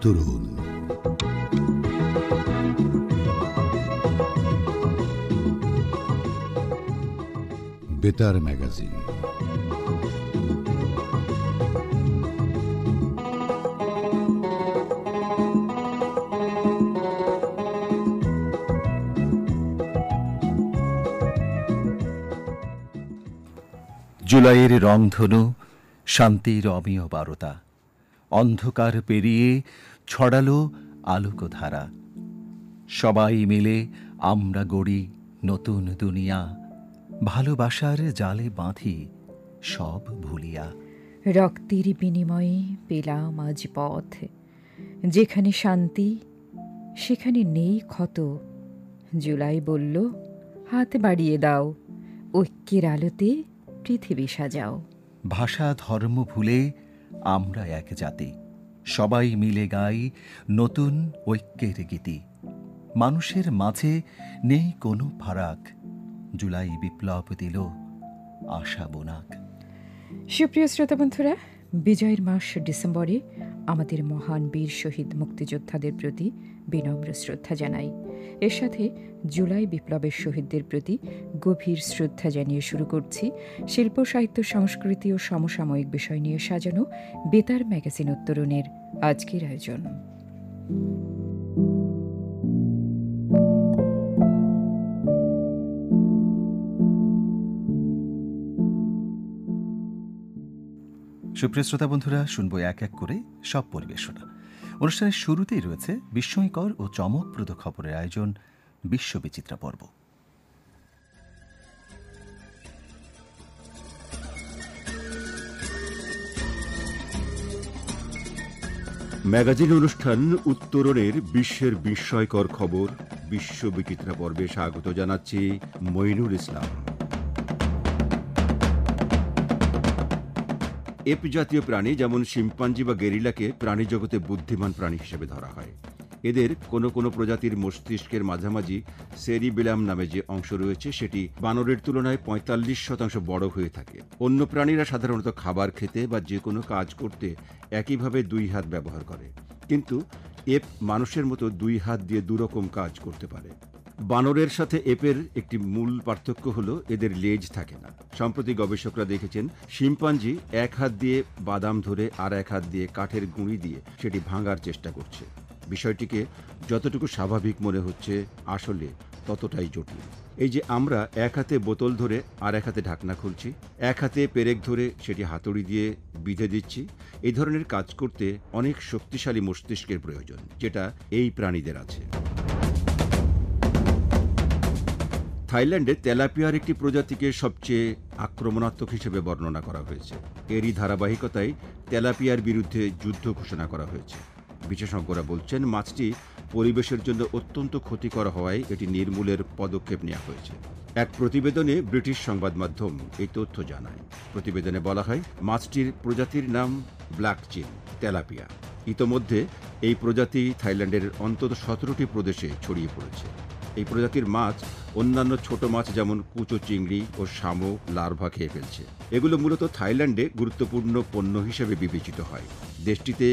উত্তরণ। বেতার ম্যাগাজিন। জুলাইয়ের রংধনু, শান্তির অমিয় বারতা, অন্ধকার পেরিয়ে ছড়ালো আলোকধারা। সবাই মিলে আমরা গড়ি নতুন দুনিয়া, ভালোবাসার জালে বাঁধি সব ভুলিয়া। রক্তের বিনিময়ে পেলাম আজ পথ, যেখানে শান্তি সেখানে নেই ক্ষত। জুলাই বলল, হাত বাড়িয়ে দাও, ঐক্যের আলোতে পৃথিবী সাজাও। ভাষা ধর্ম ভুলে আমরা এক জাতি, সবাই মিলে গাই নতুন ঐক্যের গীতি। মানুষের মাঝে নেই কোনো ফারাক, জুলাই বিপ্লব দিল আশা বোনাক। সুপ্রিয় শ্রোতা বন্ধুরা, বিজয়ের মাস ডিসেম্বরে আমাদের মহান বীর শহীদ মুক্তিযোদ্ধাদের প্রতি বিনম্র শ্রদ্ধা জানাই। এর সাথে জুলাই বিপ্লবের শহীদদের প্রতি গভীর শ্রদ্ধা জানিয়ে শুরু করছি শিল্প, সাহিত্য, সংস্কৃতি ও সমসাময়িক বিষয় নিয়ে সাজানো বেতার ম্যাগাজিন উত্তরণের আজকের আয়োজন। সুপ্রিয় শ্রোতা বন্ধুরা, শুনবো এক এক করে সব পরিবেশনা। অনুষ্ঠানের শুরুতেই রয়েছে বিস্ময়কর ও চমকপ্রদ খবরের আয়োজন, বিশ্ববিচিত্রা পর্ব। ম্যাগাজিন অনুষ্ঠান উত্তরণের বিশ্বের বিস্ময়কর খবর বিশ্ববিচিত্রা পর্বে স্বাগত জানাচ্ছি মইনুল ইসলাম। এপ জাতীয় প্রাণী যেমন শিম্পাঞ্জি বা গেরিলাকে প্রাণী জগতে বুদ্ধিমান প্রাণী হিসেবে ধরা হয়। এদের কোনো কোনো প্রজাতির মস্তিষ্কের মাঝামাঝি সেরিবেলাম নামে যে অংশ রয়েছে সেটি বানরের তুলনায় ৪৫% বড় হয়ে থাকে। অন্য প্রাণীরা সাধারণত খাবার খেতে বা যে কোনো কাজ করতে একইভাবে দুই হাত ব্যবহার করে, কিন্তু এপ মানুষের মতো দুই হাত দিয়ে দুরকম কাজ করতে পারে। বানরের সাথে এপের একটি মূল পার্থক্য হলো এদের লেজ থাকে না। সম্প্রতি গবেষকরা দেখেছেন শিম্পাঞ্জি এক হাত দিয়ে বাদাম ধরে আর এক হাত দিয়ে কাঠের গুঁড়ি দিয়ে সেটি ভাঙার চেষ্টা করছে। বিষয়টিকে যতটুকু স্বাভাবিক মনে হচ্ছে আসলে ততটাই জটিল। এই যে আমরা এক হাতে বোতল ধরে আর এক হাতে ঢাকনা খুলছি, এক হাতে পেরেক ধরে সেটি হাতুড়ি দিয়ে বিঁধে দিচ্ছি, এই ধরনের কাজ করতে অনেক শক্তিশালী মস্তিষ্কের প্রয়োজন, যেটা এই প্রাণীদের আছে। থাইল্যান্ডে তেলাপিয়ার একটি প্রজাতিকে সবচেয়ে আক্রমণাত্মক হিসেবে বর্ণনা করা হয়েছে। এরই ধারাবাহিকতায় তেলাপিয়ার বিরুদ্ধে যুদ্ধ ঘোষণা করা হয়েছে। বিশেষজ্ঞরা বলছেন মাছটি পরিবেশের জন্য অত্যন্ত ক্ষতিকর হওয়ায় এটি নির্মূলের পদক্ষেপ নেওয়া হয়েছে। এক প্রতিবেদনে ব্রিটিশ সংবাদ মাধ্যম এই তথ্য জানায়। প্রতিবেদনে বলা হয় মাছটির প্রজাতির নাম ব্ল্যাক চিন তেলাপিয়া। ইতোমধ্যে এই প্রজাতি থাইল্যান্ডের অন্তত 17টি প্রদেশে ছড়িয়ে পড়েছে। এই প্রজাতির মাছ অন্যান্য ছোট মাছ যেমন কুচো চিংড়ি ও শামুক লার্ভা খেয়ে ফেলছে। এগুলো মূলত থাইল্যান্ডে গুরুত্বপূর্ণ পণ্য হিসেবে বিবেচিত হয়। দেশটিতে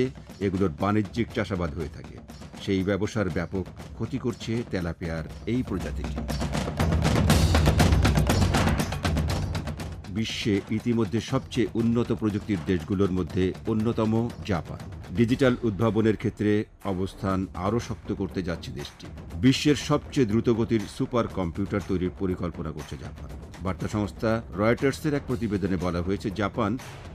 এগুলোর বাণিজ্যিক চাষাবাদ হয়ে থাকে। সেই ব্যবসার ব্যাপক ক্ষতি করছে তেলাপিয়ার এই প্রজাতিটি। বিশ্বে ইতিমধ্যে সবচেয়ে উন্নত প্রযুক্তির দেশগুলোর মধ্যে অন্যতম জাপান। ডিজিটাল উদ্ভাবনের ক্ষেত্রে অবস্থান আরও শক্ত করতে যাচ্ছে দেশটি। বিশ্বের সবচেয়ে দ্রুতগতির সুপার কম্পিউটার তৈরির পরিকল্পনা করছে জাপান। বার্তা সংস্থা রয়টার্সের এক প্রতিবেদনে বলা হয়েছে জাপান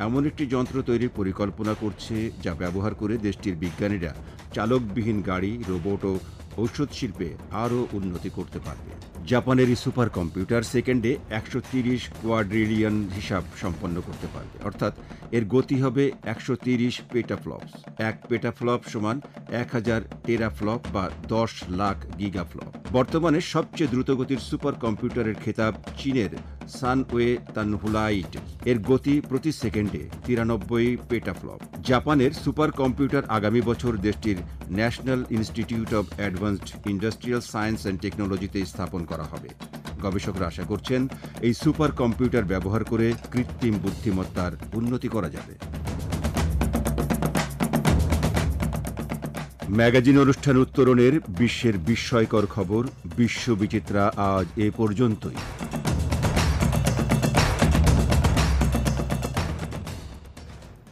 এমন একটি যন্ত্র তৈরির পরিকল্পনা করছে যা ব্যবহার করে দেশটির বিজ্ঞানীরা চালকবিহীন গাড়ি, রোবট ও ঔষধ শিল্পে আরও উন্নতি করতে পারবে। জাপানের এই সুপার কম্পিউটার সেকেন্ডে 130 কোয়াড্রিলিয়ন হিসাব সম্পন্ন করতে পারবে, অর্থাৎ এর গতি হবে 130 পেটাফ্লপস। এক পেটাফ্লপ সমান 1000 টেরাফ্লপ বা 10 লাখ গিগাফ্লপ। বর্তমানে সবচেয়ে দ্রুতগতির সুপার কম্পিউটারের খেতাব চীনের সানওয়ে তানহুলাইট। এর গতি প্রতি সেকেন্ডে 93 পেটাফ্লপ। জাপানের সুপার কম্পিউটার আগামী বছর দেশটির national institute of advanced industrial science and টেকনোলজিতে স্থাপন করা হবে। গবেষকরা আশা করছেন এই সুপার কম্পিউটার ব্যবহার করে কৃত্রিম বুদ্ধিমত্তার উন্নতি করা যাবে। ম্যাগাজিন অনুষ্ঠান উত্তরণের বিশ্বের বিস্ময়কর খবর বিশ্ববিচিত্রা আজ এ পর্যন্তই।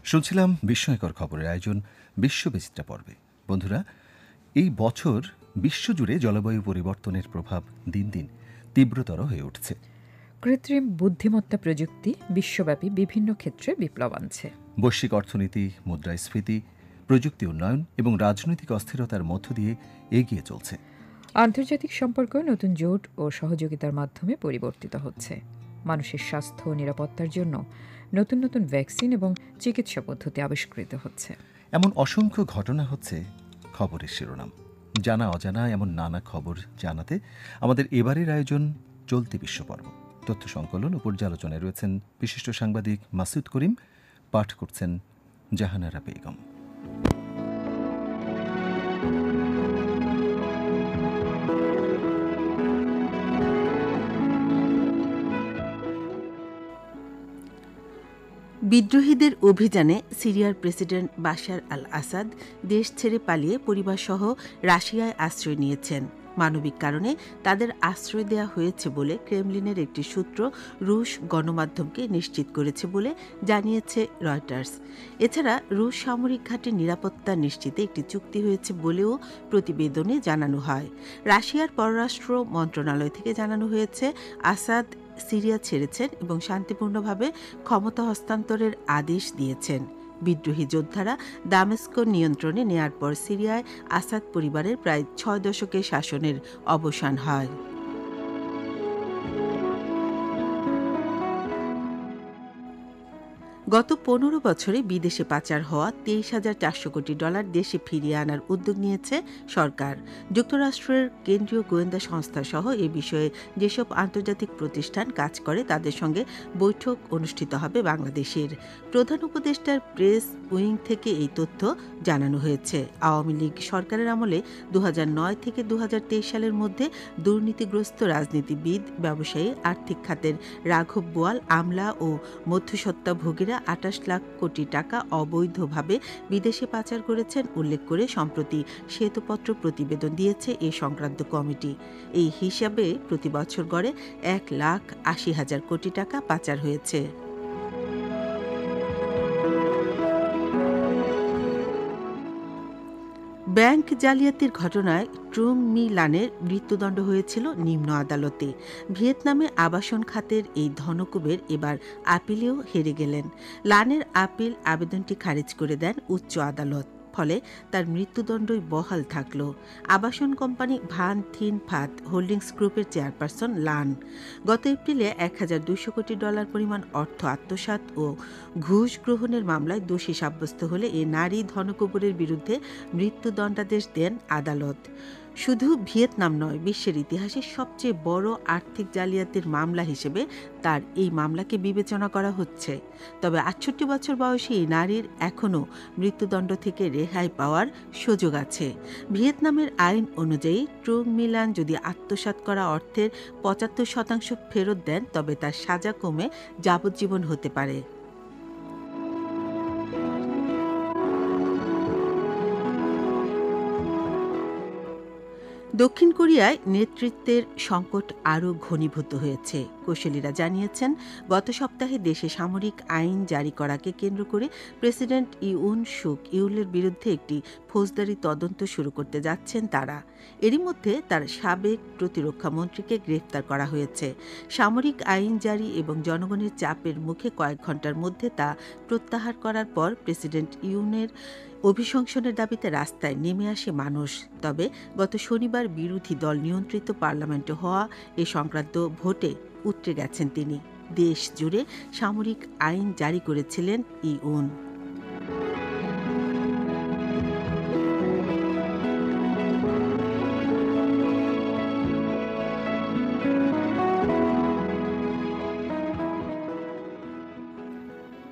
শুনছিলাম বিস্ময়কর খবরের আয়োজন বিশ্ববিচিত্রা পর্বে। বন্ধুরা, এই বছর বিশ্বজুড়ে জলবায়ু পরিবর্তনের প্রভাব দিন দিন তীব্রতর হয়ে উঠছে। কৃত্রিম বুদ্ধিমত্তা প্রযুক্তি বিশ্বব্যাপী বিভিন্ন ক্ষেত্রে বিপ্লব আনছে। বৈশ্বিক অর্থনীতি, মুদ্রাস্ফীতি, প্রযুক্তি উন্নয়ন এবং রাজনৈতিক অস্থিরতার মধ্য দিয়ে এগিয়ে চলছে। আন্তর্জাতিক সম্পর্ক নতুন জোট ও সহযোগিতার মাধ্যমে পরিবর্তিত হচ্ছে। মানুষের স্বাস্থ্য ও নিরাপত্তার জন্য নতুন নতুন ভ্যাকসিন এবং চিকিৎসা পদ্ধতি আবিষ্কৃত হচ্ছে। এমন অসংখ্য ঘটনা হচ্ছে খবরের শিরোনাম। জানা অজানা এমন নানা খবর জানাতে আমাদের এবারের আয়োজন চলতি বিশ্ব পর্ব। তথ্য সংকলন ও পর্যালোচনায় রয়েছেন বিশিষ্ট সাংবাদিক মাসুদ করিম, পাঠ করছেন জাহানারা বেগম। বিদ্রোহীদের অভিযানে সিরিয়ার প্রেসিডেন্ট বাশার আল আসাদ দেশ ছেড়ে পালিয়ে পরিবারসহ রাশিয়ায় আশ্রয় নিয়েছেন। মানবিক কারণে তাদের আশ্রয় দেওয়া হয়েছে বলে ক্রেমলিনের একটি সূত্র রুশ গণমাধ্যমকে নিশ্চিত করেছে বলে জানিয়েছে রয়টার্স। এছাড়া রুশ সামরিক ঘাঁটির নিরাপত্তা নিশ্চিতে একটি চুক্তি হয়েছে বলেও প্রতিবেদনে জানানো হয়। রাশিয়ার পররাষ্ট্র মন্ত্রণালয় থেকে জানানো হয়েছে আসাদ সিরিয়া ছেড়েছেন এবং শান্তিপূর্ণভাবে ক্ষমতা হস্তান্তরের আদেশ দিয়েছেন। বিদ্রোহী যোদ্ধারা দামেস্ক নিয়ন্ত্রণে নেয়ার পর সিরিয়ায় আসাদ পরিবারের প্রায় 6 দশকের শাসনের অবসান হয়। গত 15 বছরে বিদেশে পাচার হওয়া 23,400 কোটি ডলার দেশে ফিরিয়ে আনার উদ্যোগ নিয়েছে সরকার। যুক্তরাষ্ট্রের কেন্দ্রীয় গোয়েন্দা সংস্থা সহ এ বিষয়ে যেসব আন্তর্জাতিক প্রতিষ্ঠান কাজ করে তাদের সঙ্গে বৈঠক অনুষ্ঠিত হবে বাংলাদেশের। প্রধান উপদেষ্টার প্রেস উইং থেকে এই তথ্য জানানো হয়েছে। আওয়ামী লীগ সরকারের আমলে 2009 থেকে 2023 সালের মধ্যে দুর্নীতিগ্রস্ত রাজনীতিবিদ, ব্যবসায়ী, আর্থিক খাতের রাঘব বোয়াল, আমলা ও মধ্যস্বত্বভোগীরা 28 লাখ কোটি টাকা অবৈধভাবে বিদেশে পাচার করেছেন উল্লেখ করে সম্প্রতি শ্বেতপত্র প্রতিবেদন দিয়েছে এ সংক্রান্ত কমিটি। এই হিসাবে প্রতি বছর গড়ে 1,80,000 কোটি টাকা পাচার হয়েছে। ব্যাংক জালিয়াতির ঘটনায় ট্রুং মি লানের মৃত্যুদণ্ড হয়েছিল নিম্ন আদালতে। ভিয়েতনামে আবাসন খাতের এই ধনকুবের এবার আপিলেও হেরে গেলেন। লানের আপিল আবেদনটি খারিজ করে দেন উচ্চ আদালত। ফলে তার মৃত্যুদণ্ডই বহাল থাকল। আবাসন কোম্পানি ভান থিন ফাত হোল্ডিংস গ্রুপের চেয়ারপারসন লান গত এপ্রিলে 1,200 কোটি ডলার পরিমাণ অর্থ আত্মসাৎ ও ঘুষ গ্রহণের মামলায় দোষী সাব্যস্ত হলে এ নারী ধনকুবেরের বিরুদ্ধে মৃত্যুদণ্ডাদেশ দেন আদালত। শুধু ভিয়েতনাম নয়, বিশ্বের ইতিহাসে সবচেয়ে বড় আর্থিক জালিয়াতির মামলা হিসেবে তার এই মামলাকে বিবেচনা করা হচ্ছে। তবে 68 বছর বয়সী এই নারীর এখনও মৃত্যুদণ্ড থেকে রেহাই পাওয়ার সুযোগ আছে। ভিয়েতনামের আইন অনুযায়ী ট্রুং মিলান যদি আত্মসাৎ করা অর্থের 75% ফেরত দেন তবে তার সাজা কমে যাবজ্জীবন হতে পারে। দক্ষিণ কোরিয়ায় নেতৃত্বের সংকট আরও ঘনীভূত হয়েছে। কৌশলীরা জানিয়েছেন, গত সপ্তাহে দেশে সামরিক আইন জারি করাকে কেন্দ্র করে প্রেসিডেন্ট ইউন সুক ইউলের বিরুদ্ধে একটি ফৌজদারি তদন্ত শুরু করতে যাচ্ছেন তারা। এরই মধ্যে তার সাবেক প্রতিরক্ষা মন্ত্রীকে গ্রেফতার করা হয়েছে। সামরিক আইন জারি এবং জনগণের চাপের মুখে কয়েক ঘণ্টার মধ্যে তা প্রত্যাহার করার পর প্রেসিডেন্ট ইউনের অভিশংসনের দাবিতে রাস্তায় নেমে আসে মানুষ। তবে গত শনিবার বিরোধী দল নিয়ন্ত্রিত পার্লামেন্টে হওয়া এ সংক্রান্ত ভোটে উতরে গেছেন তিনি। দেশ জুড়ে সামরিক আইন জারি করেছিলেন ইউন।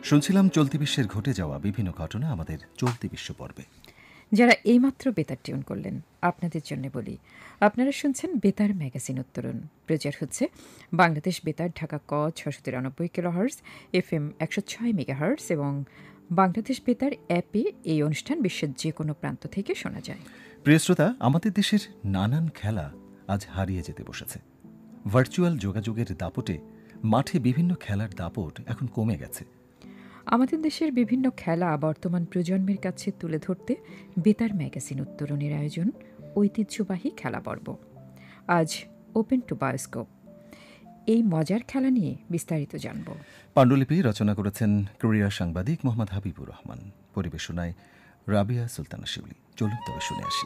শুনছিলাম চলতি বিশ্বের ঘটে যাওয়া বিভিন্ন ঘটনা আমাদের চলতি বিশ্ব পর্বে। যারা এইমাত্র বেতার টিউন করলেন, আপনাদের জন্য বলি, আপনারা শুনছেন বেতার ম্যাগাজিন উত্তরণ। প্রচার হচ্ছে বাংলাদেশ বেতার, ঢাকা ক 693 কিলোহার্টজ, FM 106 মেগাহার্টজ এবং বাংলাদেশ বেতার অ্যাপে এই অনুষ্ঠান বিশ্বের যে কোনো প্রান্ত থেকে শোনা যায়। প্রিয় শ্রোতা, আমাদের দেশের নানান খেলা আজ হারিয়ে যেতে বসেছে। ভার্চুয়াল যোগাযোগের দাপটে মাঠে বিভিন্ন খেলার দাপট এখন কমে গেছে। আমাদের দেশের বিভিন্ন খেলা বর্তমান প্রজন্মের কাছে তুলে ধরতে বেতার ম্যাগাজিন উত্তরণের আয়োজন ঐতিহ্যবাহী খেলা পর্ব। আজ ওপেন টু বায়োস্কোপ, এই মজার খেলা নিয়ে বিস্তারিত জানব। পাণ্ডুলিপি রচনা করেছেন ক্যারিয়ার সাংবাদিক মোহাম্মদ হাবিবুর রহমান, পরিবেশনায় রাবিয়া সুলতানা শিউলি। চলুন তবে শুনে আসি।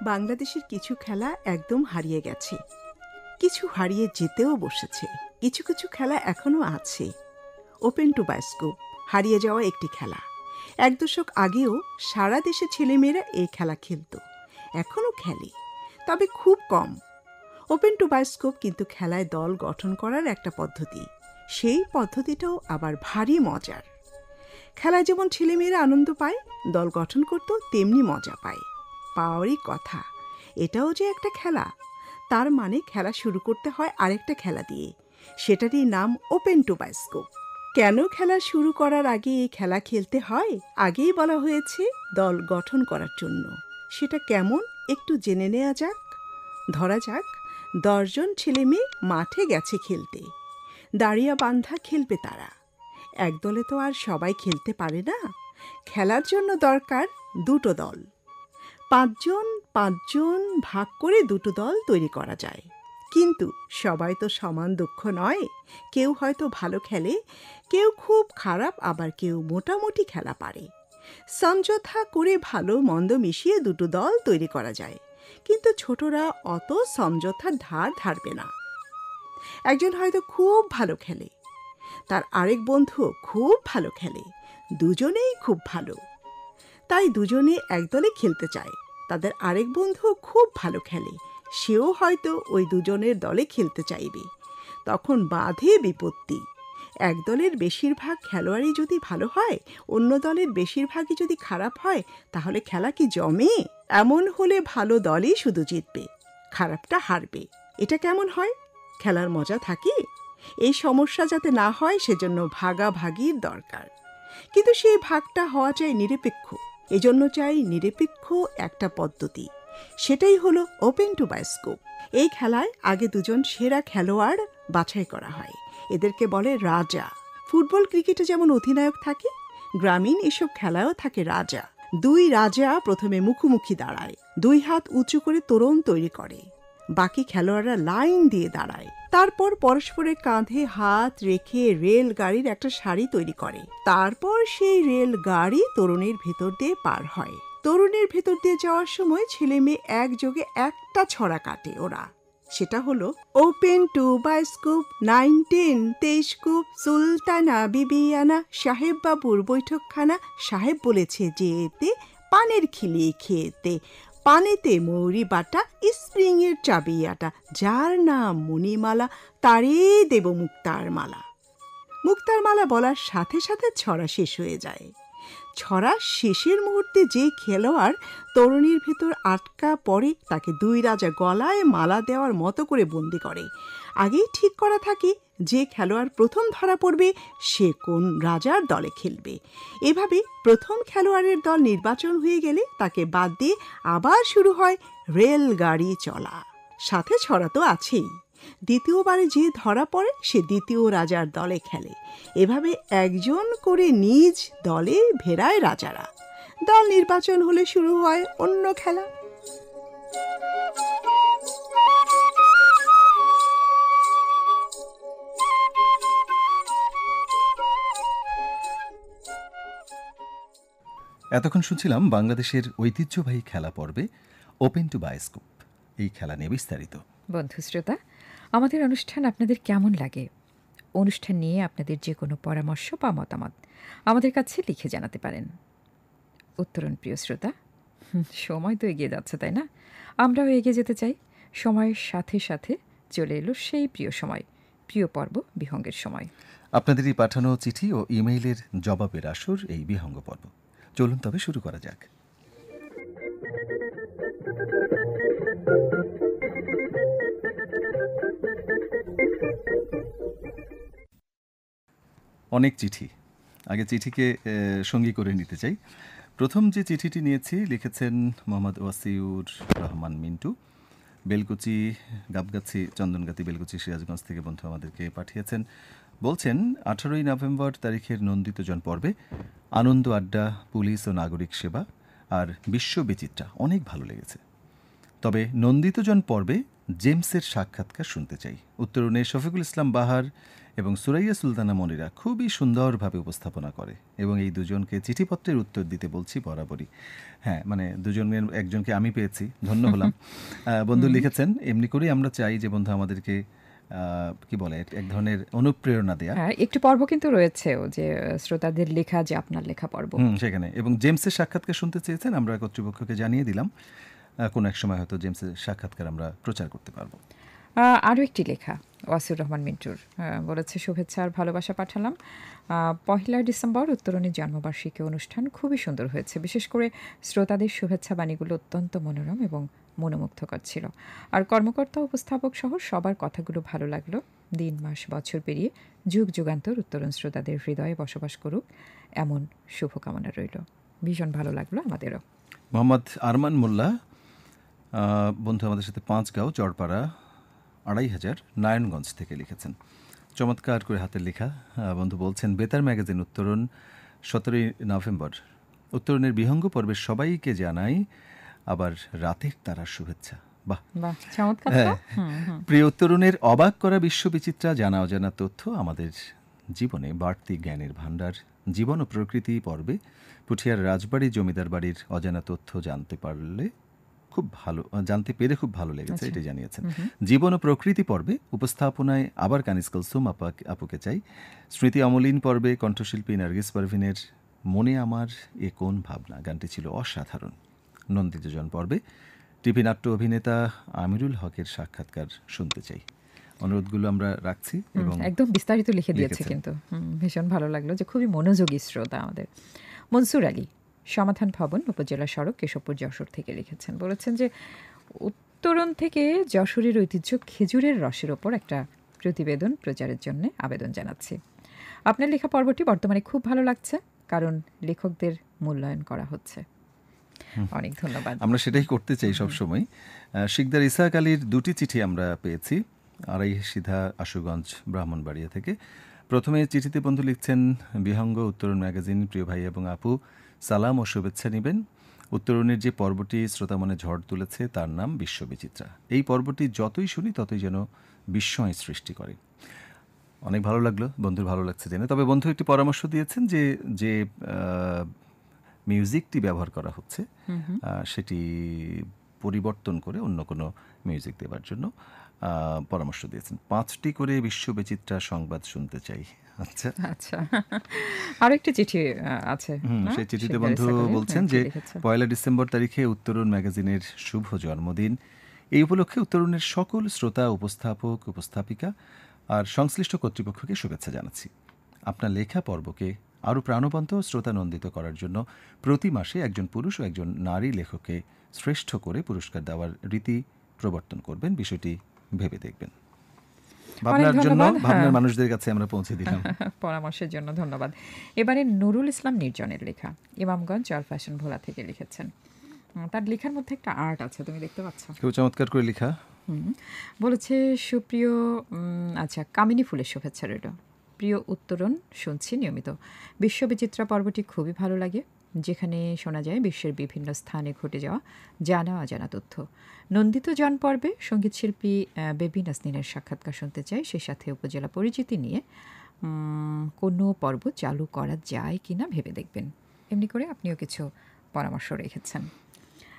বাংলাদেশের কিছু খেলা একদম হারিয়ে গেছে, কিছু হারিয়ে যেতেও বসেছে, কিছু কিছু খেলা এখনও আছে। ওপেন টু বায়োস্কোপ হারিয়ে যাওয়া একটি খেলা। এক দশক আগেও সারা দেশে ছেলেমেয়েরা এই খেলা খেলত, এখনও খেলে, তবে খুব কম। ওপেন টু বায়োস্কোপ কিন্তু খেলায় দল গঠন করার একটা পদ্ধতি। সেই পদ্ধতিটাও আবার ভারী মজার। খেলায় যেমন ছেলেমেয়েরা আনন্দ পায়, দল গঠন করত তেমনি মজা পায়। পাওয়ারই কথা, এটাও যে একটা খেলা। তার মানে খেলা শুরু করতে হয় আরেকটা খেলা দিয়ে, সেটারই নাম ওপেন টু বায়োস্কোপ। কেন খেলা শুরু করার আগে এই খেলা খেলতে হয়? আগেই বলা হয়েছে দল গঠন করার জন্য। সেটা কেমন একটু জেনে নেওয়া যাক। ধরা যাক 10 জন ছেলে মেয়ে মাঠে গেছে খেলতে। দাঁড়িয়া বান্ধা খেলবে তারা। এক দলে তো আর সবাই খেলতে পারে না। খেলার জন্য দরকার দুটো দল। 5 জন 5 জন ভাগ করে দুটো দল তৈরি করা যায়। কিন্তু সবাই তো সমান দক্ষ নয়। কেউ হয়তো ভালো খেলে, কেউ খুব খারাপ, আবার কেউ মোটামুটি খেলা পারে। সমঝোতা করে ভালো মন্দ মিশিয়ে দুটো দল তৈরি করা যায়। কিন্তু ছোটরা অত সমঝোতার ধার ধারবে না। একজন হয়তো খুব ভালো খেলে, তার আরেক বন্ধু খুব ভালো খেলে, দুজনেই খুব ভালো। তাই দুজনে একদলে খেলতে চায়। তাদের আরেক বন্ধু খুব ভালো খেলে, সেও হয়তো ওই দুজনের দলে খেলতে চাইবে। তখন বাধে বিপত্তি। এক দলের বেশিরভাগ খেলোয়াড়ই যদি ভালো হয়, অন্য দলের বেশিরভাগই যদি খারাপ হয়, তাহলে খেলা কি জমে? এমন হলে ভালো দলই শুধু জিতবে, খারাপটা হারবে। এটা কেমন হয়? খেলার মজা থাকে? এই সমস্যা যাতে না হয় সেজন্য ভাগাভাগির দরকার। কিন্তু সেই ভাগটা হওয়া চাই নিরপেক্ষ। এজন্য চাই নিরপেক্ষ একটা পদ্ধতি। সেটাই হলো ওপেন টু বায়োস্কোপ। এই খেলায় আগে 2 জন সেরা খেলোয়াড় বাছাই করা হয়। এদেরকে বলে রাজা। ফুটবল ক্রিকেটে যেমন অধিনায়ক থাকে, গ্রামীণ এসব খেলায়ও থাকে রাজা। 2 রাজা প্রথমে মুখোমুখি দাঁড়ায়, 2 হাত উঁচু করে তোরণ তৈরি করে। বাকি খেলোয়াড়রা লাইন দিয়ে দাঁড়ায়। তারপর পরস্পরের কাঁধে হাত রেখে রেল গাড়ির একটা সারি তৈরি করে। তারপর সেই রেল গাড়ি তরুণের ভেতর দিয়ে পার হয়। তরুণের ভেতর দিয়ে যাওয়ার সময় ছেলে মেয়ে একযোগে একটা ছড়া কাটে ওরা। সেটা হলো ওপেন টু বায়োস্কোপ 9-10 23 কূপ সুলতানা বিবিয়ানা সাহেব বাবুর বৈঠকখানা। সাহেব বলেছে যে এতে পানের খিলি খেতে, পানেতে মৌরি বাটা স্প্রিং এর চাবিয়াটা, যার নাম মণিমালা তারে দেব মুক্তার মালা। মুক্তার মালা বলার সাথে সাথে ছড়া শেষ হয়ে যায়। ছড়া শেষের মুহূর্তে যে খেলোয়াড় তরুণীর ভেতর আটকা পড়ে, তাকে 2 রাজা গলায় মালা দেওয়ার মতো করে বন্দি করে। আগেই ঠিক করা থাকে যে খেলোয়াড় প্রথম ধরা পড়বে সে কোন রাজার দলে খেলবে। এভাবে প্রথম খেলোয়াড়ের দল নির্বাচন হয়ে গেলে তাকে বাদ দিয়ে আবার শুরু হয় রেলগাড়ি চলা। সাথে ছড়া তো আছেই। দ্বিতীয়বারে যে ধরা পড়ে সে দ্বিতীয় রাজার দলে খেলে। এভাবে একজন করে নিজ দলে ভেড়ায় রাজারা। দল নির্বাচন হলে শুরু হয় অন্য খেলা। এতক্ষণ শুনছিলাম বাংলাদেশের ঐতিহ্যবাহী খেলা পর্বে ওপেন টু বায়োস্কোপ। এই খেলা নিয়ে বিস্তারিত। বন্ধু শ্রোতা, আমাদের অনুষ্ঠান আপনাদের কেমন লাগে? অনুষ্ঠান নিয়ে আপনাদের যে কোনো পরামর্শ বা মতামত আমাদের কাছে লিখে জানাতে পারেন। উত্তরণ প্রিয় শ্রোতা, সময় তো এগিয়ে যাচ্ছে, তাই না? আমরাও এগিয়ে যেতে চাই। সময়ের সাথে সাথে চলে এলো সেই প্রিয় সময়, প্রিয় পর্ব বিহঙ্গের সময়। আপনাদেরই পাঠানো চিঠি ও ইমেইলের জবাবের আসর এই বিহঙ্গ পর্ব। চলুন তবে শুরু করা যাক। অনেক চিঠি, আগে চিঠিকে সঙ্গী করে নিতে চাই। প্রথম যে চিঠিটি নিয়েছি লিখেছেন মোহাম্মদ ওয়াসিউর রহমান মিন্টু, বেলকুচি গাবগাছি চন্দনগাতি বেলকুচি সিরাজগঞ্জ থেকে বন্ধু আমাদেরকে পাঠিয়েছেন। বলছেন 18ই নভেম্বর তারিখের নন্দিতজন পর্বে আনন্দ আড্ডা, পুলিশ ও নাগরিক সেবা আর বিশ্ব বিচিত্রা অনেক ভালো লেগেছে। তবে নন্দিতজন পর্বে জেমসের সাক্ষাৎকার শুনতে চাই। উত্তরণে শফিকুল ইসলাম বাহার এবং সুরাইয়া সুলতানা মনিরা খুবই সুন্দরভাবে উপস্থাপনা করে এবং এই দুজনকে চিঠিপত্রের উত্তর দিতে বলছি বরাবরই। হ্যাঁ, মানে দুজনের একজনকে আমি পেয়েছি, ধন্য হলাম। বন্ধু লিখেছেন, এমনি করেই আমরা চাই যে বন্ধু আমাদেরকে কি বলে এক ধরনের অনুপ্রেরণা দেয়া। হ্যাঁ, একটি পর্ব কিন্তু রয়েছেও যে শ্রোতাদের লেখা, যে আপনার লেখা পর্ব সেখানে, এবং জেমসের সাক্ষাৎকার শুনতে চেয়েছেন। আমরা কর্তৃপক্ষকে জানিয়ে দিলাম কোনো এক সময় হয়তো জেমসের সাক্ষাৎকার আমরা প্রচার করতে পারবো। আরও একটি লেখা ওয়াসিউর রহমান মিন্টুর, বলেছে শুভেচ্ছা আর ভালোবাসা পাঠালাম। 1 ডিসেম্বর উত্তরণের জন্মবার্ষিকী অনুষ্ঠান খুবই সুন্দর হয়েছে। বিশেষ করে শ্রোতাদের শুভেচ্ছা বাণীগুলো অত্যন্ত মনোরম এবং মনোমুগ্ধকর ছিল। আর কর্মকর্তা, উপস্থাপক সহ সবার কথাগুলো ভালো লাগলো। দিন মাস বছর পেরিয়ে যুগ যুগান্তর উত্তরণ শ্রোতাদের হৃদয়ে বসবাস করুক, এমন শুভকামনা রইল। ভীষণ ভালো লাগলো আমাদেরও। মোহাম্মদ আরমান মোল্লা বন্ধু আমাদের সাথে পাঁচগাঁও চরপাড়া 2500 নারায়ণগঞ্জ থেকে লিখেছেন। চমৎকার করে হাতের লেখা। বন্ধু বলছেন, বেতার ম্যাগাজিন উত্তরণ 17ই নভেম্বর উত্তরণের বিহঙ্গ পর্বের সবাইকে জানাই আবার রাতের তারার শুভেচ্ছা। বাহ, চমৎকার। প্রিয় উত্তরণের অবাক করা বিশ্ববিচিত্রা, জানা অজানা তথ্য আমাদের জীবনে বাড়তি জ্ঞানের ভাণ্ডার। জীবন ও প্রকৃতি পর্বে পুঠিয়ার রাজবাড়ি জমিদার বাড়ির অজানা তথ্য জানতে পেরে খুব ভালো লেগেছে, এটি জানিয়েছেন। জীবন ও প্রকৃতি পর্বে উপস্থাপনায় আবার কানিস কুলসুম আপুকে চাই। স্মৃতি অমলিন পর্বে কণ্ঠশিল্পী নার্গিস পারভিনের মনে আমার এ কোন ভাবনা গানটি ছিল অসাধারণ। নন্দিতজন পর্বে টিভি নাট্য অভিনেতা আমিরুল হকের সাক্ষাৎকার শুনতে চাই। অনুরোধগুলো আমরা রাখছি এবং একদম বিস্তারিত লিখে দিয়েছে, কিন্তু ভীষণ ভালো লাগলো যে খুবই মনোযোগী শ্রোতা আমাদের। মনসুর আলী সমাধান ভবন, উপজেলা সড়ক, কেশবপুর, যশোর থেকে লিখেছেন। বলেছেন যে উত্তরণ থেকে যশোরের ঐতিহ্য খেজুরের রসের ওপর একটা প্রতিবেদন প্রচারের জন্য আবেদন জানাচ্ছি। আপনার লেখা পর্বটি বর্তমানে খুব ভালো লাগছে, কারণ লেখকদের মূল্যায়ন করা হচ্ছে। অনেক ধন্যবাদ। আমরা সেটাই করতে চাই সবসময়। শিকদার ইসাহাক আলীর 2টি চিঠি আমরা পেয়েছি, আড়াই সিধা, আশুগঞ্জ, ব্রাহ্মণবাড়িয়া থেকে। প্রথমে চিঠিতে বন্ধু লিখছেন, বিহঙ্গ উত্তরণ ম্যাগাজিন প্রিয় ভাই এবং আপু, সালাম ও শুভেচ্ছা নেবেন। উত্তরণের যে পর্বটি শ্রোতা মনে ঝড় তুলেছে তার নাম বিশ্ববিচিত্রা। এই পর্বটি যতই শুনি ততই যেন বিস্ময় সৃষ্টি করে। অনেক ভালো লাগলো, বন্ধুর ভালো লাগছে জেনে। তবে বন্ধু একটি পরামর্শ দিয়েছেন যে মিউজিকটি ব্যবহার করা হচ্ছে সেটি পরিবর্তন করে অন্য কোনো মিউজিক দেওয়ার জন্য পরামর্শ দিয়েছেন। 5টি করে বিশ্ববিচিত্রা সংবাদ শুনতে চাই। আচ্ছা আচ্ছা, আরো একটি চিঠি আছে। সেই চিঠিতে বন্ধু বলছেন যে 1 ডিসেম্বর তারিখে উত্তরণ ম্যাগাজিনের শুভ জন্মদিন। এই উপলক্ষে উত্তরণের সকল শ্রোতা, উপস্থাপক, উপস্থাপিকা আর সংশ্লিষ্ট কর্তৃপক্ষকে শুভেচ্ছা জানাচ্ছি। আপনার লেখা পর্বকে আরও প্রাণবন্ত শ্রোতানন্দিত করার জন্য প্রতি মাসে একজন পুরুষ ও একজন নারী লেখককে শ্রেষ্ঠ করে পুরস্কার দেওয়ার রীতি প্রবর্তন করবেন। বিষয়টি ভেবে দেখবেন। ভাবনার জন্য ভাবনার মানুষদের কাছে আমরা পৌঁছে দিলাম। পরামর্শের জন্য ধন্যবাদ। এবারে নুরুল ইসলাম নির্জনের লেখা, ইমামগঞ্জ চার ফ্যাশন ভোলা থেকে লিখেছেন। তার লেখার মধ্যে একটা আর্ট আছে, তুমি দেখতে পাচ্ছ, খুব চমৎকার করে লেখা। বলেছে, সুপ্রিয় কামিনী ফুলের শুভেচ্ছা রইল। প্রিয় উত্তরণ শুনছি নিয়মিত। বিশ্ববিচিত্রা পর্বটি খুবই ভালো লাগে, যেখানে শোনা যায় বিশ্বের বিভিন্ন স্থানে ঘটে যাওয়া জানা অজানা তথ্য। নন্দিত জন পর্বে সঙ্গীতশিল্পী বেবি নাসনিনের সাক্ষাৎকার শুনতে চাই। সে সাথে উপজেলা পরিচিতি নিয়ে কোনো পর্ব চালু করা যায় কিনা ভেবে দেখবেন। এমনি করে আপনিও কিছু পরামর্শ রেখেছেন।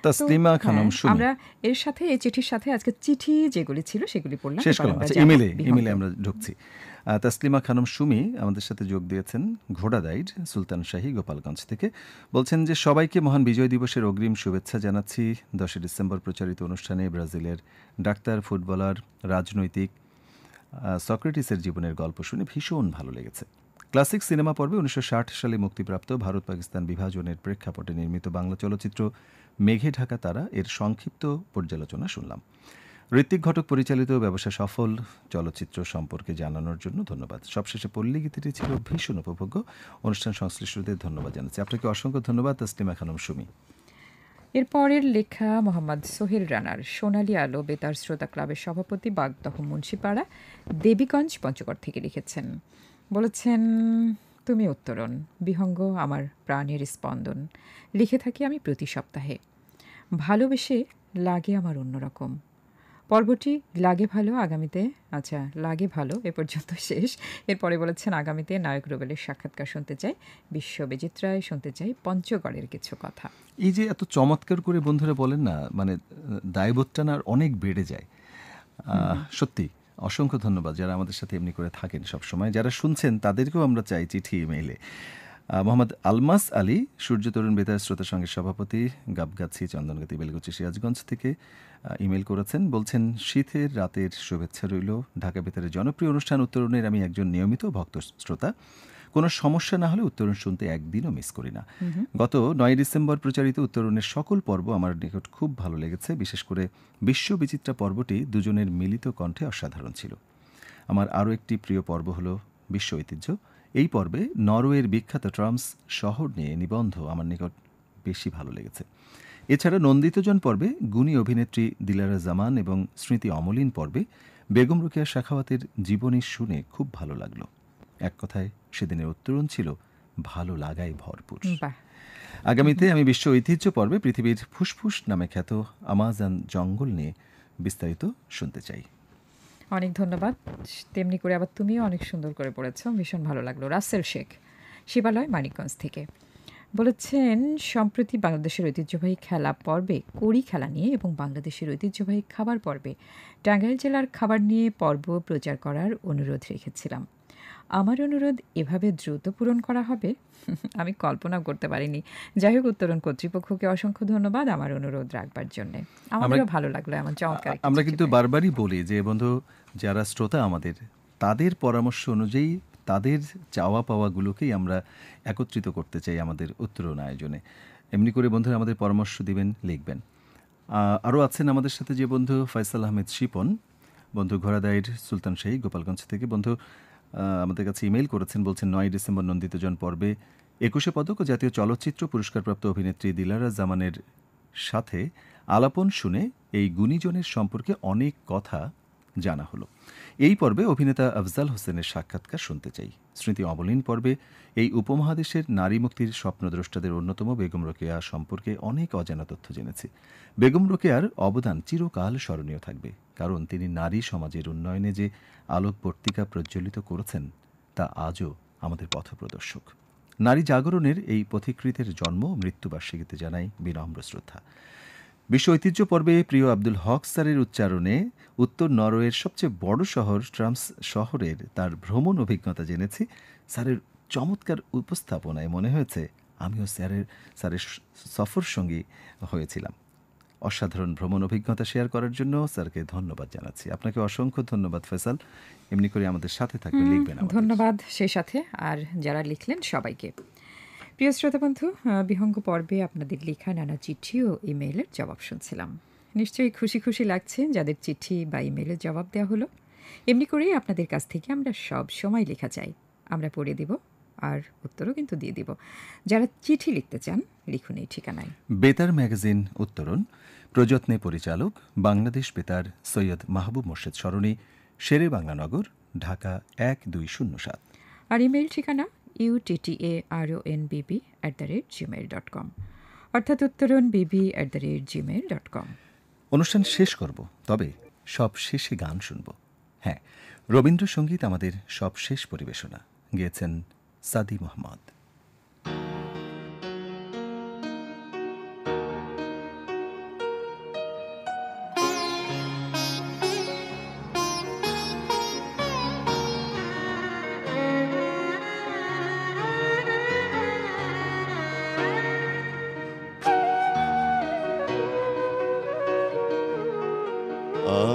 তাসলিমা খানম সুমি, আমরা এর সাথে এই চিঠির সাথে আজকে চিঠি যেগুলি ছিল সেগুলি পড়লাম, শেষ করলাম। আচ্ছা, ইমেলে আমরা ঢুকছি। তাসলিমা খানম সুমি আমাদের সাথে যোগ দিয়েছেন ঘোড়াদাইড, সুলতান শাহী, গোপালগঞ্জ থেকে। বলছেন যে সবাইকে মহান বিজয় দিবসের অগ্রিম শুভেচ্ছা জানাচ্ছি। 10 ডিসেম্বর প্রচারিত অনুষ্ঠানে ব্রাজিলের ডাক্তার, ফুটবলার, রাজনৈতিক সক্রেটিসের জীবনের গল্প শুনে ভীষণ ভালো লেগেছে। ক্লাসিক সিনেমা পর্বে 1960 সালে মুক্তিপ্রাপ্ত ভারত পাকিস্তান বিভাজনের প্রেক্ষাপটে নির্মিত বাংলা চলচ্চিত্র মেঘে ঢাকা তারা এর সংক্ষিপ্ত পর্যালোচনা শুনলাম। ঋত্বিক ঘটক পরিচালিত ব্যবসা সফল চলচ্চিত্র সম্পর্কে জানানোর জন্য ধন্যবাদ। সবশেষে পল্লী গীতিটি ছিল ভীষণ উপভোগ্য। অনুষ্ঠান সংশ্লিষ্টদের ধন্যবাদ জানাচ্ছি। আপনাকে অসংখ্য ধন্যবাদ তাসলিমা খানম সুমি। এরপরের লেখা মোহাম্মদ সোহেল রানার সোনালী আলো বেতার শ্রোতা ক্লাবের সভাপতি বাগদহ মুন্সিপাড়া দেবীগঞ্জ পঞ্চগড় থেকে লিখেছেন। বলেছেন, তুমি উত্তরণ, বিহঙ্গ আমার প্রাণের স্পন্দন। লিখে থাকি আমি প্রতি সপ্তাহে। ভালোবেসে লাগে আমার অন্যরকম। পর্বটি লাগে ভালো আগামীতে, আচ্ছা লাগে ভালো এ পর্যন্ত শেষ। এরপরে বলেছেন, আগামীতে নায়ক রুবেলের সাক্ষাৎকার শুনতে চাই, বিশ্ববিচিত্রায় শুনতে চাই পঞ্চগড়ের কিছু কথা। এই যে এত চমৎকার করে বন্ধুরা বলেন না, মানে দায়বোধটা না অনেক বেড়ে যায়। সত্যি অসংখ্য ধন্যবাদ যারা আমাদের সাথে এমনি করে থাকেন সবসময়। যারা শুনছেন তাদেরকেও আমরা চাই চিঠি ইমেইলে। মোহাম্মদ আলমাস আলী সূর্য তরুণ বেতার শ্রোতা সংঘের সভাপতি, গাবগাছি, চন্দনগাতি, বেলগুচি, সিরাজগঞ্জ থেকে ইমেল করেছেন। বলছেন, শীতের রাতের শুভেচ্ছা রইল। ঢাকা বেতারের জনপ্রিয় অনুষ্ঠান উত্তরণের আমি একজন নিয়মিত ভক্ত শ্রোতা। কোনো সমস্যা না হলে উত্তরণ শুনতে একদিনও মিস করি না। গত 9 ডিসেম্বর প্রচারিত উত্তরণের সকল পর্ব আমার নিকট খুব ভালো লেগেছে। বিশেষ করে বিশ্ববিচিত্রা পর্বটি দুজনের মিলিত কণ্ঠে অসাধারণ ছিল। আমার আরও একটি প্রিয় পর্ব হলো বিশ্ব ঐতিহ্য। এই পর্বে নরওয়ের বিখ্যাত ট্রামস শহর নিয়ে নিবন্ধ আমার নিকট বেশি ভালো লেগেছে। এছাড়া নন্দিতজন পর্বে গুণী অভিনেত্রী দিলারা জামান এবং স্মৃতি অমলিন পর্বে বেগম রোকেয়া সাখাওয়াতের জীবনী শুনে খুব ভালো লাগলো। এক কথায় সেদিনের উত্তরণ ছিল ভালো লাগায় ভরপুর। আগামীতে আমি বিশ্ব ঐতিহ্য পর্বে পৃথিবীর ফুসফুস নামে খ্যাত আমাজন জঙ্গল নিয়ে বিস্তারিত শুনতে চাই। অনেক ধন্যবাদ। তেমনি করে আবার তুমিও অনেক সুন্দর করে পড়েছ, ভীষণ ভালো লাগলো। রাসেল শেখ শিবালয় মানিকগঞ্জ থেকে বলেছেন, সম্প্রতি বাংলাদেশের ঐতিহ্যবাহী খেলা পর্বে কড়ি খেলা নিয়ে এবং বাংলাদেশের ঐতিহ্যবাহী খাবার পর্বে টাঙ্গাইল জেলার খাবার নিয়ে পর্ব প্রচার করার অনুরোধ রেখেছিলাম। আমার অনুরোধ এভাবে দ্রুত পূরণ করা হবে আমি কল্পনাও করতে পারিনি। যাই হোক, উত্তরণ কর্তৃপক্ষকে অসংখ্য ধন্যবাদ আমার অনুরোধ রাখবার জন্য। আমারও ভালো লাগলো এমন চমৎকার। আমরা কিন্তু বারবারই বলি যে বন্ধু, যারা শ্রোতা আমাদের, তাদের পরামর্শ অনুযায়ী তাদের চাওয়া পাওয়াগুলোকেই আমরা একত্রিত করতে চাই আমাদের উত্তরণ আয়োজনে। এমনি করে বন্ধুরা আমাদের পরামর্শ দিবেন, লিখবেন। আরও আছেন আমাদের সাথে যে বন্ধু ফয়সাল আহমেদ শিপন, বন্ধু ঘোড়াদাইর সুলতান শাহী গোপালগঞ্জ থেকে বন্ধু আমাদের কাছে ইমেইল করেছেন। বলছেন, 9 ডিসেম্বর নন্দিতজন পর্বে 21 পদক ও জাতীয় চলচ্চিত্র পুরস্কারপ্রাপ্ত অভিনেত্রী দিলারা জামানের সাথে আলাপন শুনে এই গুণীজনের সম্পর্কে অনেক কথা জানা হলো। এই পর্বে অভিনেতা আফজাল হোসেনের সাক্ষাৎকার শুনতে চাই। স্মৃতি অমলিন পর্বে এই উপমহাদেশের নারী মুক্তির স্বপ্নদ্রষ্টাদের অন্যতম বেগম রোকেয়া সম্পর্কে অনেক অজানা তথ্য জেনেছি। বেগম রোকেয়ার অবদান চিরকাল স্মরণীয় থাকবে, কারণ তিনি নারী সমাজের উন্নয়নে যে আলোকবর্তিকা প্রজ্বলিত করেছেন তা আজও আমাদের পথপ্রদর্শক। নারী জাগরণের এই পথিকৃতের জন্ম মৃত্যুবার্ষিকীতে জানাই বিনম্র শ্রদ্ধা। বিশ্ব ঐতিহ্য পর্বে প্রিয় আব্দুল হক স্যারের উচ্চারণে উত্তর নরওয়ের সবচেয়ে বড় শহর ট্রামস শহরের তার ভ্রমণ অভিজ্ঞতা জেনেছি। স্যারের চমৎকার উপস্থাপনায় মনে হয়েছে আমিও স্যারের সফর সঙ্গী হয়েছিলাম। অসাধারণ ভ্রমণ অভিজ্ঞতা শেয়ার করার জন্য স্যারকে ধন্যবাদ জানাচ্ছি। আপনাকে অসংখ্য ধন্যবাদ ফয়সাল, এমনি করে আমাদের সাথে থাকবে, লিখবেন। ধন্যবাদ সেই সাথে আর যারা লিখলেন সবাইকে। প্রিয় শ্রোতা বন্ধু, বিহঙ্গ পর্বে আপনাদের লেখা নানা চিঠি ও ইমেইলের জবাব শুনছিলাম। নিশ্চয়ই খুশি খুশি লাগছে যাদের চিঠি বা ইমেইলের জবাব দেওয়া হলো। এমনি করেই আপনাদের কাছ থেকে আমরা সব সময় লেখা চাই, আমরা পড়ে দেব আর উত্তরও কিন্তু দিয়ে দিব। যারা চিঠি লিখতে চান লিখুন এই ঠিকানায়। বেতার ম্যাগাজিন উত্তরণ, প্রযত্নে পরিচালক বাংলাদেশ বেতার সৈয়দ মাহবুব মোর্শেদ সরণি, শেরে বাংলানগর, ঢাকা 1207। আর ইমেইল ঠিকানা uttaronbb@gmail.com, অর্থাৎ উত্তরণ bb@gmail.com। অনুষ্ঠান শেষ করব, তবে সব শেষে গান শুনব। হ্যাঁ, রবীন্দ্রসঙ্গীত আমাদের সব শেষ পরিবেশনা। গেয়েছেন সাদি মোহাম্মদ।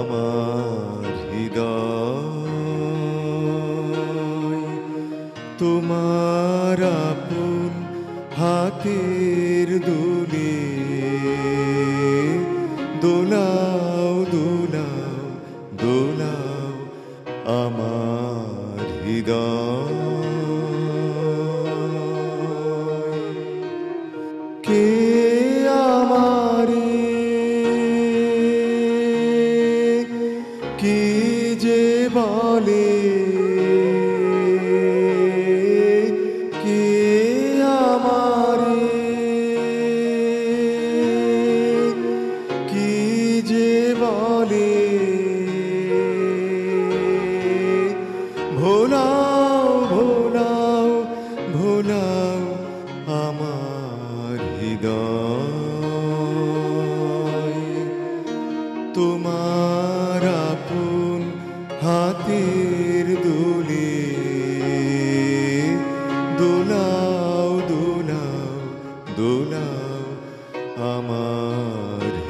আমার হৃদয় তোমার আপন হাতের দুলে দোলাও দোলাও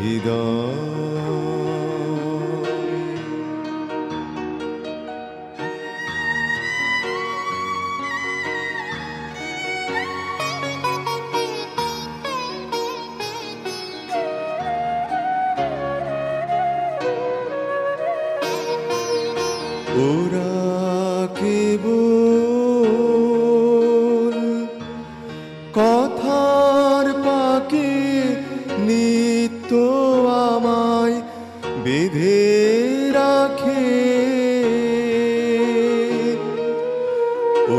হৃদয়। ওরা কেবল কথার পাকে নিত্য আমায় বেঁধে রাখে।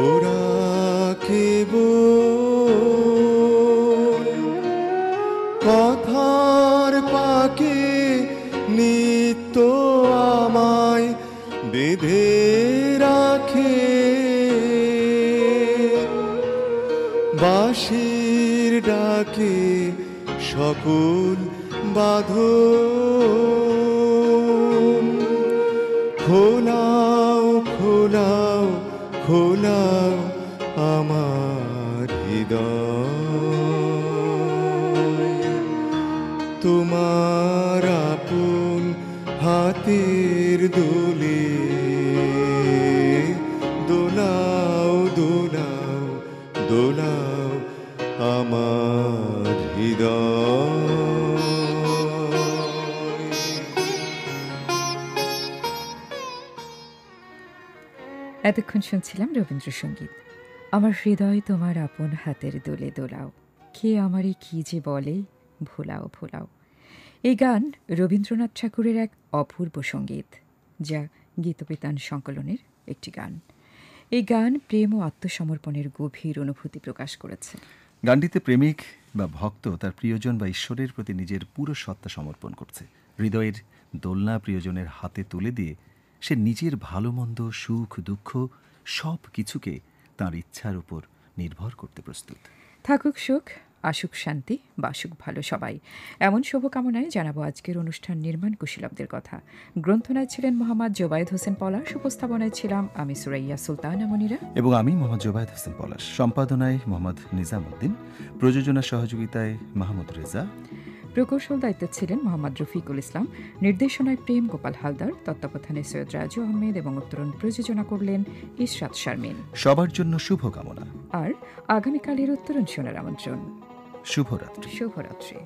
ওরা কেবল কথার পাকে নিত্য আমায় বেঁধে রাখে। বাঁশির ডাকে সকল বাঁধন খোলাও খোলাও খোলাও আমার হৃদয়। তোমার আপন হাতের দোলে দোলাও দোলাও দোলাও আমার হৃদয়। এতক্ষণ শুনছিলাম রবীন্দ্রসঙ্গীত। আমার হৃদয় তোমার আপন হাতের দোলে দোলাও, কে আমারে কি যে বলে ভোলাও ভোলাও। এই গান রবীন্দ্রনাথ ঠাকুরের এক অপূর্ব সঙ্গীত, যা গীতবিতান সংকলনের একটি গান। এই গান প্রেম ও আত্মসমর্পণের গভীর অনুভূতি প্রকাশ করেছে। গানটিতে প্রেমিক বা ভক্ত তার প্রিয়জন বা ঈশ্বরের প্রতি নিজের পুরো সত্তা সমর্পণ করছে। হৃদয়ের দোলনা প্রিয়জনের হাতে তুলে দিয়ে সে নিজের ভালো মন্দ, সুখ দুঃখ সব কিছুকে তাঁর ইচ্ছার উপর নির্ভর করতে প্রস্তুত। থাকুক সুখ, আসুক শান্তি, বাসুক ভালো সবাই, এমন শুভকামনায় জানাবো আজকের অনুষ্ঠান নির্মাণ কুশীলবদের কথা। গ্রন্থনায় ছিলেন মোহাম্মদ জোবায়েদ হোসেন পলাশ, উপস্থাপনায় ছিলাম আমি সুরাইয়া সুলতানা মনিরা এবং আমি মোহাম্মদ জোবায়েদ হোসেন পলাশ। সম্পাদনায় মোহাম্মদ নিজামুদ্দিন, প্রযোজনা সহযোগিতায় মাহমুদ রেজা, প্রকৌশল দায়িত্বে ছিলেন মোহাম্মদ রফিকুল ইসলাম, নির্দেশনায় প্রেম গোপাল হালদার, তত্ত্বাবধানে সৈয়দ রাজু আহমেদ এবং উত্তরণ প্রযোজনা করলেন ইশরাত শারমিন। সবার জন্য শুভকামনা আর আগামীকালের উত্তরণ শোনার আমন্ত্রণ। শুভরাত্রি। শুভরাত্রি।